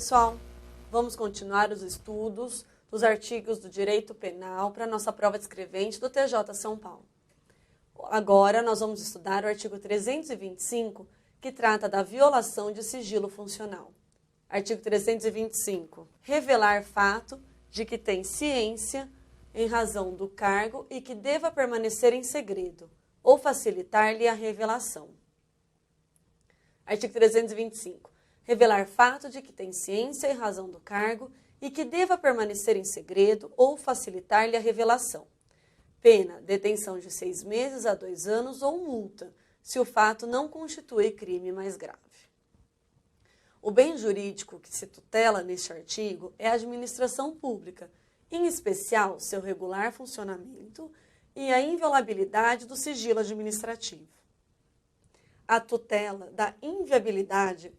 pessoal! Vamos continuar os estudos dos artigos do Direito Penal para a nossa prova de escrevente do TJ São Paulo. Agora nós vamos estudar o artigo 325, que trata da violação de sigilo funcional. Artigo 325. Revelar fato de que tem ciência em razão do cargo e que deva permanecer em segredo, ou facilitar-lhe a revelação. Artigo 325. Revelar fato de que tem ciência em razão do cargo e que deva permanecer em segredo ou facilitar-lhe a revelação. Pena, detenção de 6 meses a 2 anos ou multa, se o fato não constitui crime mais grave. O bem jurídico que se tutela neste artigo é a administração pública, em especial seu regular funcionamento e a inviolabilidade do sigilo administrativo. A tutela da inviolabilidade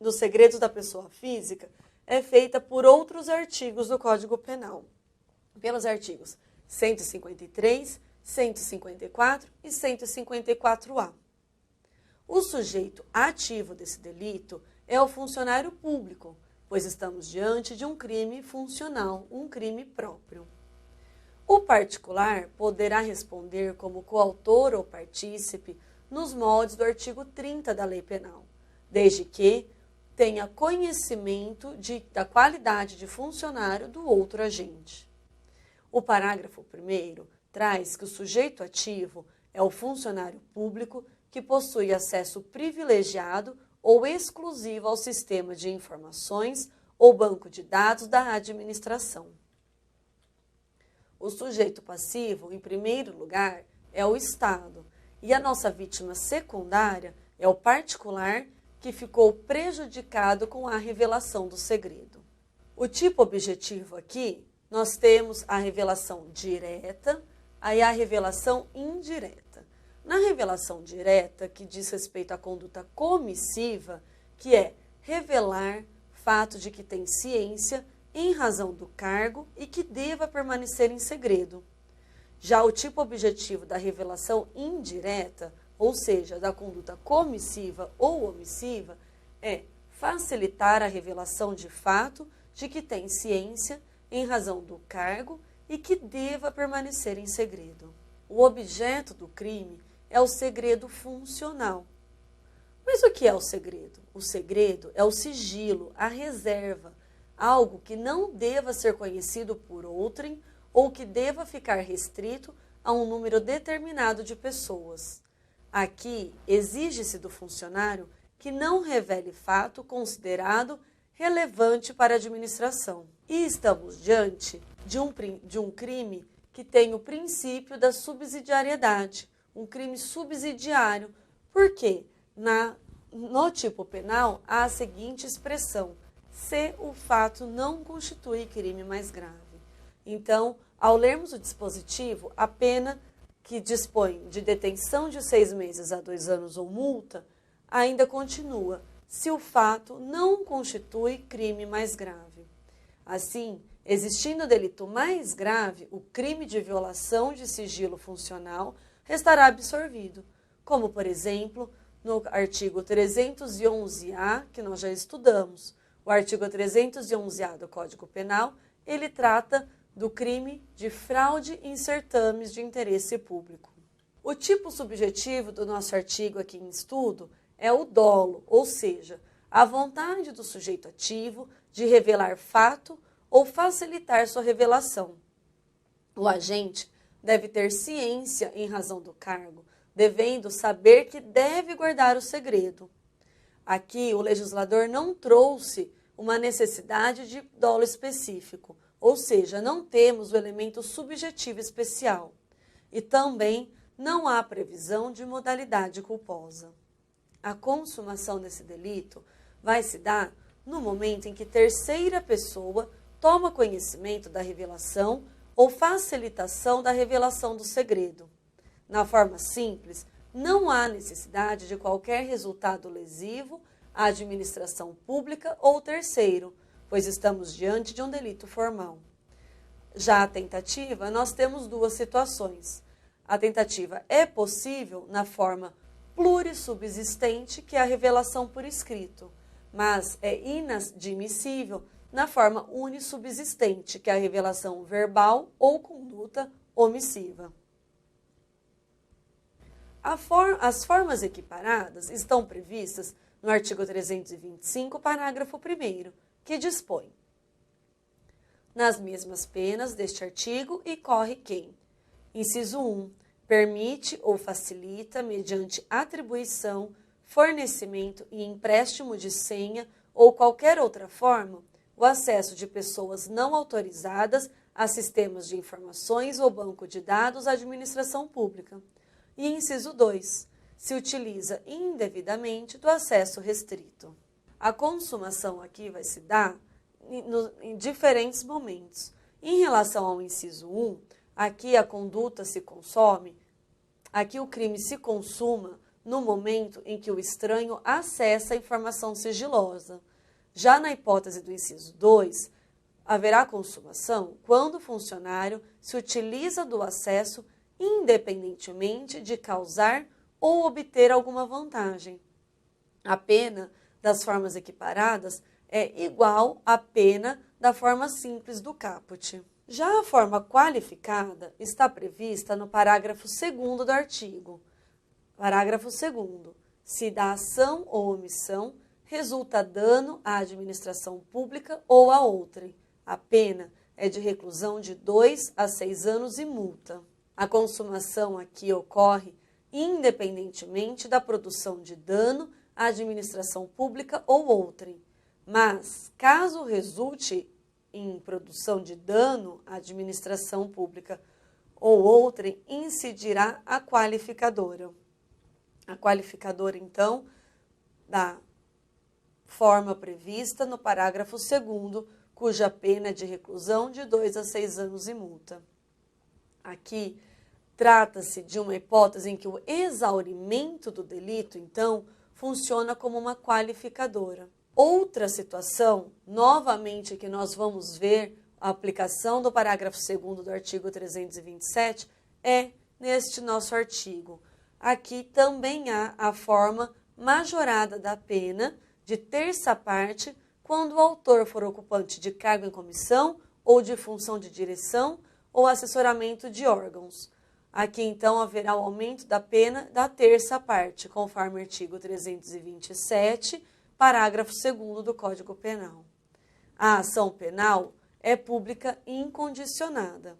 dos segredos da pessoa física é feita por outros artigos do Código Penal, pelos artigos 153, 154 e 154-A. O sujeito ativo desse delito é o funcionário público, pois estamos diante de um crime funcional, um crime próprio. O particular poderá responder como coautor ou partícipe nos moldes do artigo 30 da Lei Penal, desde que tenha conhecimento da qualidade de funcionário do outro agente. O parágrafo 1º traz que o sujeito ativo é o funcionário público que possui acesso privilegiado ou exclusivo ao sistema de informações ou banco de dados da administração. O sujeito passivo, em primeiro lugar, é o Estado, e a nossa vítima secundária é o particular que ficou prejudicado com a revelação do segredo. O tipo objetivo aqui, nós temos a revelação direta e a revelação indireta. Na revelação direta, que diz respeito à conduta comissiva, que é revelar fato de que tem ciência em razão do cargo e que deva permanecer em segredo. Já o tipo objetivo da revelação indireta, ou seja, da conduta comissiva ou omissiva, é facilitar a revelação de fato de que tem ciência em razão do cargo e que deva permanecer em segredo. O objeto do crime é o segredo funcional. Mas o que é o segredo? O segredo é o sigilo, a reserva, algo que não deva ser conhecido por outrem ou que deva ficar restrito a um número determinado de pessoas. Aqui, exige-se do funcionário que não revele fato considerado relevante para a administração. E estamos diante de um crime que tem o princípio da subsidiariedade, um crime subsidiário. Por quê? No tipo penal, há a seguinte expressão: se o fato não constitui crime mais grave. Então, ao lermos o dispositivo, a pena que dispõe de detenção de 6 meses a 2 anos ou multa, ainda continua, se o fato não constitui crime mais grave. Assim, existindo o delito mais grave, o crime de violação de sigilo funcional restará absorvido, como, por exemplo, no artigo 311-A, que nós já estudamos. O artigo 311-A do Código Penal, ele trata do crime de fraude em certames de interesse público. O tipo subjetivo do nosso artigo aqui em estudo é o dolo, ou seja, a vontade do sujeito ativo de revelar fato ou facilitar sua revelação. O agente deve ter ciência em razão do cargo, devendo saber que deve guardar o segredo. Aqui, o legislador não trouxe uma necessidade de dolo específico, ou seja, não temos o elemento subjetivo especial. E também não há previsão de modalidade culposa. A consumação desse delito vai se dar no momento em que terceira pessoa toma conhecimento da revelação ou facilitação da revelação do segredo. Na forma simples, não há necessidade de qualquer resultado lesivo à administração pública ou terceiro, pois estamos diante de um delito formal. Já a tentativa, nós temos 2 situações. A tentativa é possível na forma plurissubsistente, que é a revelação por escrito, mas é inadmissível na forma unissubsistente, que é a revelação verbal ou conduta omissiva. As formas equiparadas estão previstas no artigo 325, parágrafo 1º, que dispõe: nas mesmas penas deste artigo incorre quem, inciso 1, permite ou facilita, mediante atribuição, fornecimento e empréstimo de senha ou qualquer outra forma, o acesso de pessoas não autorizadas a sistemas de informações ou banco de dados da administração pública. E inciso 2, se utiliza indevidamente do acesso restrito. A consumação aqui vai se dar em diferentes momentos. Em relação ao inciso 1, aqui a conduta se consome, aqui o crime se consuma no momento em que o estranho acessa a informação sigilosa. Já na hipótese do inciso 2, haverá consumação quando o funcionário se utiliza do acesso independentemente de causar ou obter alguma vantagem. A pena das formas equiparadas é igual à pena da forma simples do caput. Já a forma qualificada está prevista no parágrafo 2º do artigo. Parágrafo 2º. Se da ação ou omissão resulta dano à administração pública ou a outrem, a pena é de reclusão de 2 a 6 anos e multa. A consumação aqui ocorre independentemente da produção de dano à administração pública ou outrem. Mas, caso resulte em produção de dano à administração pública ou outrem, incidirá a qualificadora. A qualificadora, então, da forma prevista no parágrafo 2º, cuja pena é de reclusão de 2 a 6 anos e multa. Aqui, trata-se de uma hipótese em que o exaurimento do delito, então, funciona como uma qualificadora. Outra situação, novamente, que nós vamos ver a aplicação do parágrafo 2º do artigo 327, é neste nosso artigo. Aqui também há a forma majorada da pena de terça parte quando o autor for ocupante de cargo em comissão ou de função de direção ou assessoramento de órgãos. Aqui, então, haverá o aumento da pena da terça parte, conforme o artigo 327, parágrafo 2º do Código Penal. A ação penal é pública e incondicionada.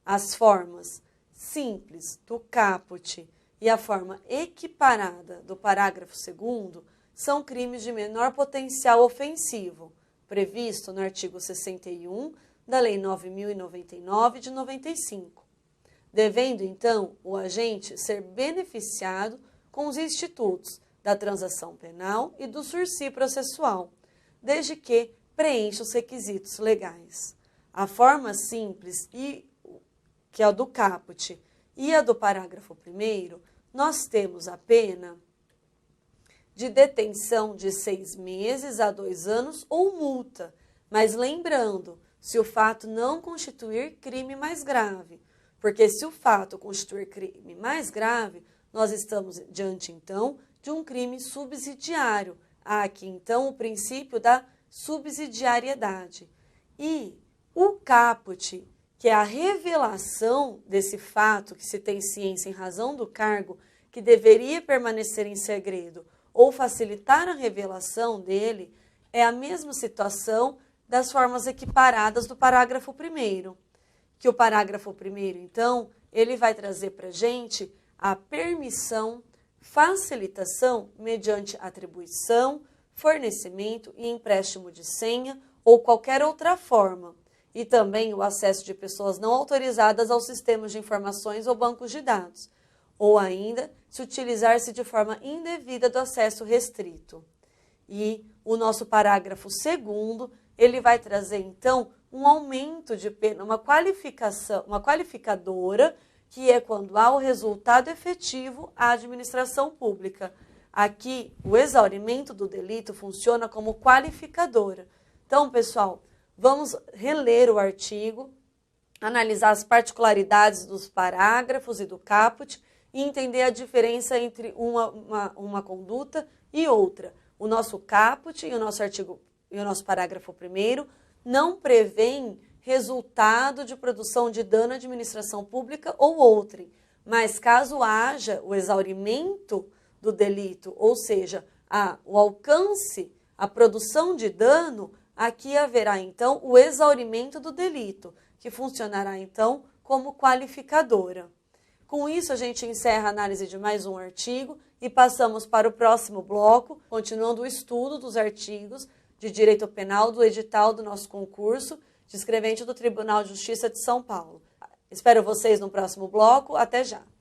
As formas simples do caput e a forma equiparada do parágrafo 2º são crimes de menor potencial ofensivo, previsto no artigo 61 da Lei 9.099 de 95, devendo, então, o agente ser beneficiado com os institutos da transação penal e do sursi processual, desde que preencha os requisitos legais. A forma simples, que é a do caput, e a do parágrafo 1º, nós temos a pena de detenção de 6 meses a 2 anos ou multa, mas lembrando, se o fato não constituir crime mais grave, porque se o fato constituir crime mais grave, nós estamos diante, então, de um crime subsidiário. Há aqui, então, o princípio da subsidiariedade. E o caput, que é a revelação desse fato que se tem ciência em razão do cargo, que deveria permanecer em segredo, ou facilitar a revelação dele, é a mesma situação das formas equiparadas do parágrafo 1º, que o parágrafo 1º, então, ele vai trazer para a gente a permissão, facilitação mediante atribuição, fornecimento e empréstimo de senha ou qualquer outra forma, e também o acesso de pessoas não autorizadas aos sistemas de informações ou bancos de dados, ou ainda se utilizar-se de forma indevida do acesso restrito. E o nosso parágrafo 2º, ele vai trazer, então, um aumento de pena, uma qualificadora, que é quando há o resultado efetivo à administração pública. Aqui, o exaurimento do delito funciona como qualificadora. Então, pessoal, vamos reler o artigo, analisar as particularidades dos parágrafos e do caput e entender a diferença entre uma conduta e outra. o nosso caput e o nosso artigo e o nosso parágrafo 1º não prevêem resultado de produção de dano à administração pública ou outrem, mas caso haja o exaurimento do delito, ou seja, o alcance, a produção de dano, aqui haverá então o exaurimento do delito, que funcionará então como qualificadora. Com isso, a gente encerra a análise de mais um artigo e passamos para o próximo bloco, continuando o estudo dos artigos de direito penal do edital do nosso concurso de escrevente do Tribunal de Justiça de São Paulo. Espero vocês no próximo bloco. Até já!